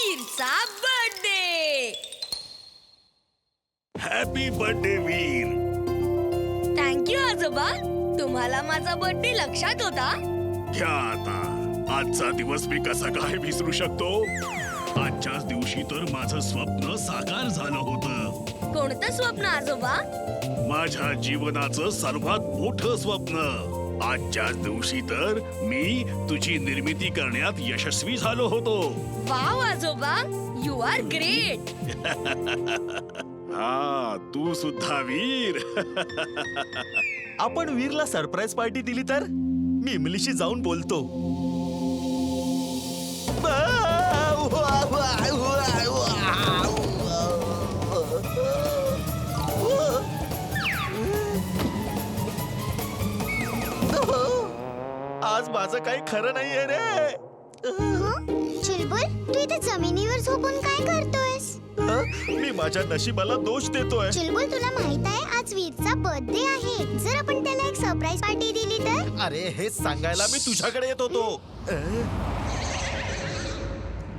वीरचा birthday. Happy birthday वीर. Thank you आजोबा. तुम्हाला माझा बर्थडे लक्षात होता? घ्या आता. आजचा दिवस मी कसा काय विसरू शकतो. आजच्याच दिवशी तर माझं स्वप्न साकार झालं होतं. कोणतं स्वप्न आजोबा? माझ्या जीवनाचं सर्वात मोठं स्वप्न. आजच्याच दिवशी तर मी तुझी निर्मिती करण्यात यशस्वी झालो होतो. वाव आजोबा, यू आर ग्रेट. हा, तू सुद्धा वीर. आपण वीरला सरप्राईज पार्टी दिली तर मी इमलीशी जाऊन बोलतो. आज माझं काही खरं नाहीये रे. चुलबुल, तू इथे जमिनीवर झोपून काय करतोयस? मी माझ्या नशिबाला दोष देतोय. चुलबुल, तुला माहित आहे आज वीरचा बर्थडे आहे. जर आपण त्याला एक सरप्राईज पार्टी दिली तर? अरे हेच सांगायला मी तुझ्याकडे येत होतो.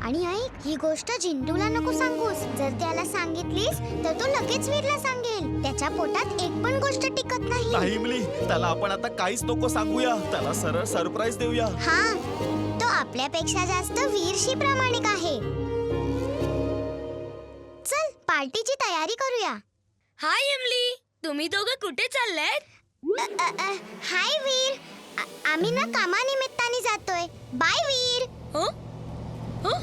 आणि ऐक, ही गोष्ट जिंटूला नको सांगूस. जर त्याला सांगितलीस तर तो लगेच वीरला सांगेल. त्याच्या पोटात एक पण गोष्ट टिकत नाही. नाही इमली, त्याला आपण आता काहीच नको सांगूया. त्याला सरळ सरप्राईज देऊया. हा, तो आपल्यापेक्षा जास्त वीरशी प्रामाणिक आहे. चल पार्टीची तयारी करूया. हाय एमली, तुम्ही दोघं कुठे चाललायत? हाय वीर, आम्ही ना कामानिमित्ताने जातोय. बाय वीर. हो हो.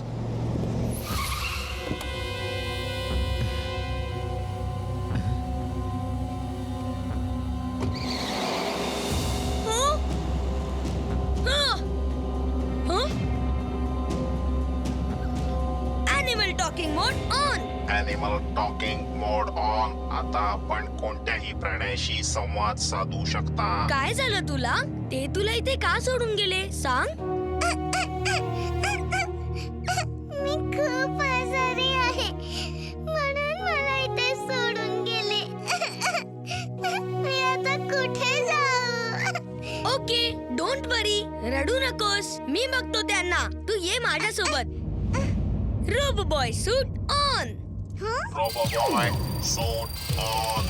Animal talking mode on. Animal talking mode on. आता आपण कोणत्याही प्राण्याशी संवाद साधू शकता. काय झालं तुला? ते तुला इथे का सोडून गेले सांग? मी खूप आजारी आहे म्हणून मला इथे सोडून गेले. मी आता कुठे जाऊ? ओके, डोंट वरी, रडू नकोस. मी बघतो त्यांना. तू ये माझ्यासोबत. Robot boy suit on. रोबोबॉय suit on.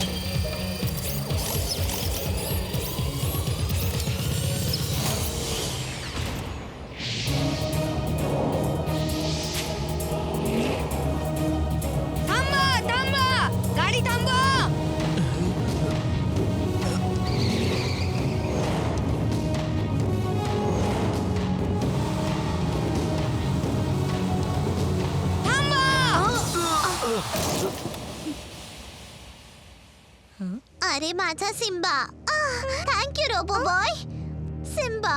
थांबा थांबा, गाडी थांबवा. अरे माझा Simba. Thank you robot boy. Simba.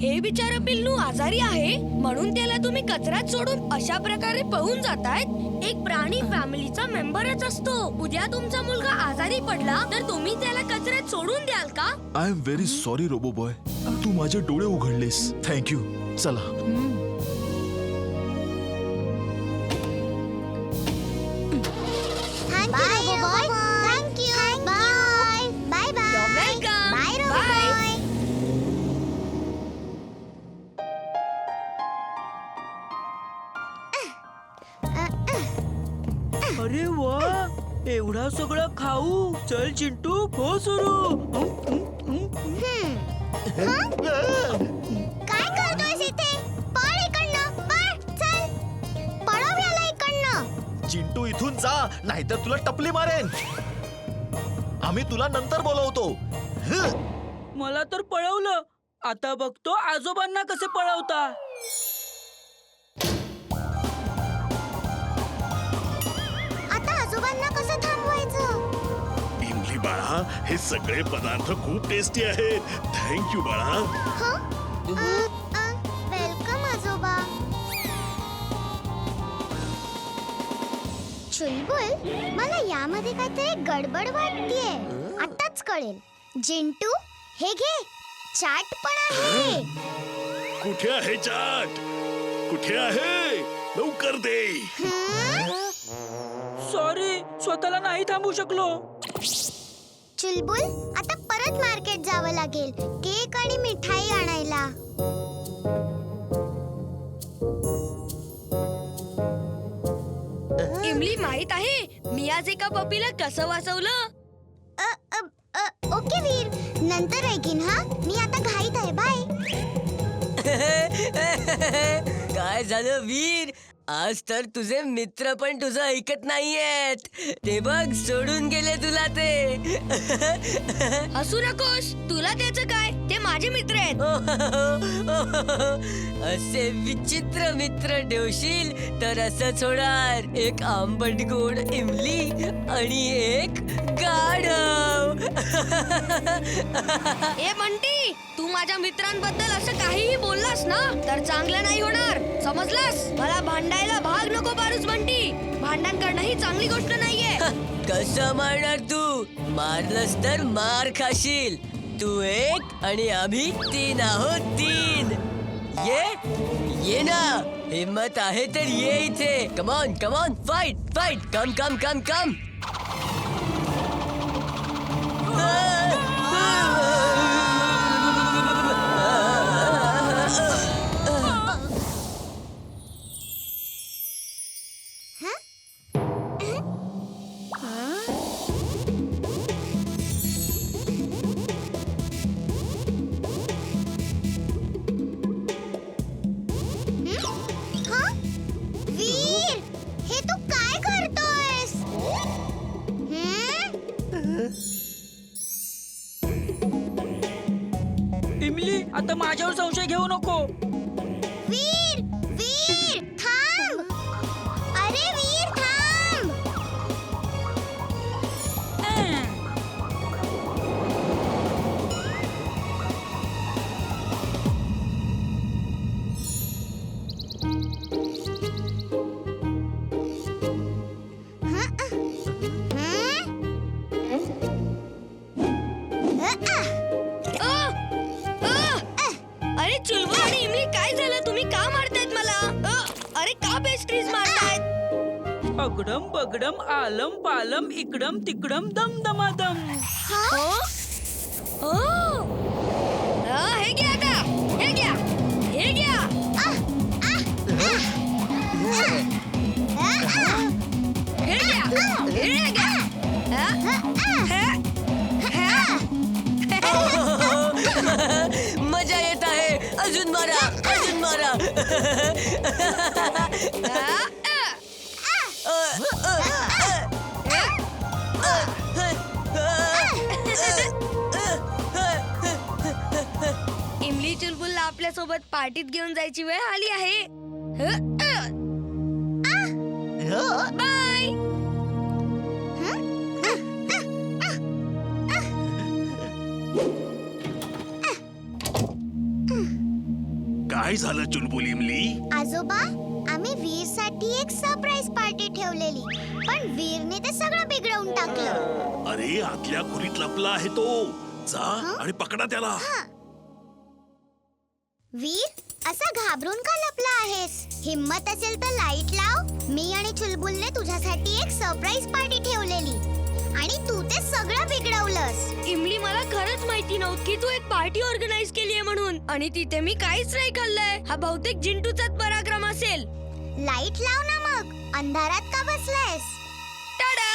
हे बिचारा पिल्लू आजारी आहे म्हणून त्याला तुम्ही कचऱ्यात सोडून अशा प्रकारे पळून जातायत. एक प्राणी फॅमिलीचा मेंबरच असतो. उद्या तुमचा मुलगा आजारी पडला तर तुम्ही त्याला कचऱ्यात सोडून द्याल का? I am very sorry robot boy. तू माझे डोळे उघडलेस. थँक्यू. चला. Thank you robot boy. Thank you. Bye. Bye bye. You're welcome. Bye robot Bye. Boy. अरे वा, एवढा सगळा खाऊ. चल चिंटू, हो सुरू. काय करतोयस इथे? पळ इकडनं. पळ. चल. पळव याला इकडनं. चिंटू इथून जा, नाहीतर तुला टपली मारेन. आम्ही तुला नंतर बोलवतो. मला तर पळवलं. आता बघतो आजोबांना कसे पळवता. आता आजोबांना कसं थांबवायचं? इमली बाळा, हे सगळे पदार्थ खूप टेस्टी आहेत. थँक्यू बाळा. वेलकम आजोबा. चुलबुल, मला यामध्ये काहीतरी गडबड वाटतेय. आताच कळेल. जिंटू, हे घे. चाट पण आहे. कुठे आहे चाट? कुठे आहे? लवकर दे. सॉरी, स्वतःला नाही थांबू शकलो. चुलबुल, आता परत मार्केट जावं लागेल केक आणि मिठाई आणायला. माहित आहे मी आज एका पप्पीला कसं वाचवलं? ओके वीर, नंतर ऐकीन हा. मी आता घाईत आहे. बाय. काय झालं वीर? आज तर तुझे मित्र पण तुझं ऐकत नाहीयेत. ते बघ सोडून गेले तुला ते. हसू नकोस, तुला त्याचं काय? ते माझे मित्र आहेत. असे विचित्र मित्र ठेवशील तर असंच होणार. एक आंबट गोड इमली आणि एक गाढव. ए बंटी, तू माझ्या मित्रांबद्दल असं काहीही बोललास ना तर चांगलं नाही होणार, समजलास? मला भांडायला भाग नको पाडूस बंटी. भांडण करणं ही चांगली गोष्ट नाहीये. कसं मारणार तू? मारलंस तर मार खाशील. तू एक आणि आम्ही 3 आहोत 3. ये ना, हिम्मत आहे तर ये इथे. कमॉन कमॉन, फाईट फाईट, कम कम कम कम. हा? वीर, हे तू काय करतोयस? इमली, आता माझ्यावर संशय घेऊ नको. वीर, वीर, थांब. अरे वीर, थांब. अरे चुलबुल आणि इमली, काय झालं? तुम्ही का मारतायत मला? अरे का पेस्ट्रीज मारतायत? अगडम बगडम आलम पालम इकडम तिकडम दम दमादम. हे घ्या आता, हे घ्या, हे घ्या. हे घ्या, हे घ्या. मजा येत आहे. अजून मारा, अजून मारा. इमली चुलबुलला आपल्या सोबत पार्टीत घेऊन जायची वेळ आली आहे. बाय. काय झालं चुलबुल इमली? आजोबा, आम्ही वीरसाठी एक सरप्राईज पार्टी ठेवलेली, पण वीरने ते सगळं बिघडवून टाकलं. अरे आतल्या खोलीत लपला आहे तो. जा आणि पकडा त्याला. वीर, असा घाबरून का लपला आहेस? हिम्मत असेल तर लाईट लाव. मी आणि चुलबुलने तुझ्यासाठी एक सरप्राईज पार्टी ठेवलेली आणि तू ते सगळं बिघडवलंस. इमली, मला खरंच माहिती नव्हती की तू एक पार्टी ऑर्गनाइज केली आहे म्हणून. आणि तिथे मी काहीच नाही खाल्लंय. हा बहुतेक जिंटूचाच पराक्रम असेल. लाईट लाव ना मग. अंधारात का बसलायस? टाडा!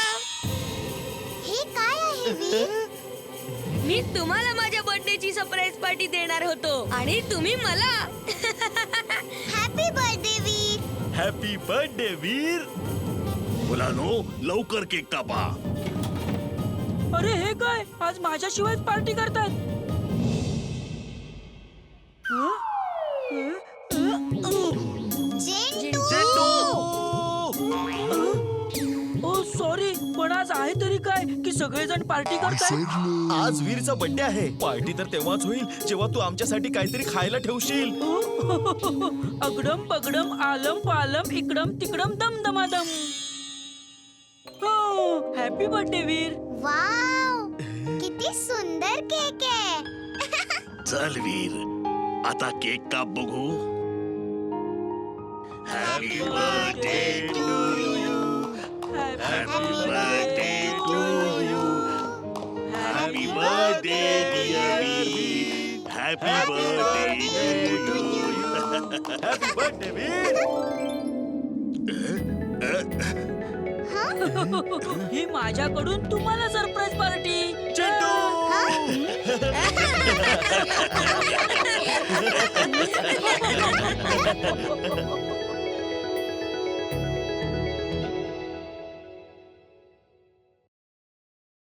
हे काय आहे वीर? मी तुम्हाला माझ्या बर्थडेची सरप्राईज पार्टी देणार होतो आणि तुम्ही मला. हॅपी बर्थडे वीर. हॅपी बर्थडे वीर. मुलांनो, लवकर केक कापा. अरे हे काय? आज माझ्याशिवाय पार्टी करतात. ओ सॉरी, पण आज आहे तरी काय की सगळेजण पार्टी करतात. आज वीरचा बर्थडे आहे. पार्टी तर तेव्हाच होईल जेव्हा तू आमच्यासाठी काहीतरी खायला ठेवशील. अगडम बगडम आलम पालम इकडम तिकडम दम दमादम. हो, हॅपी बर्थडे वीर. वाव, किती सुंदर केक आहे. चल वीर, आता केक काप बघू. Happy birthday to you. Happy birthday to you. Happy birthday dear Veer. Happy birthday to you. Happy birthday वीर. हा? ही माझ्याकडून तुम्हाला सरप्राईज पार्टी. चिंटू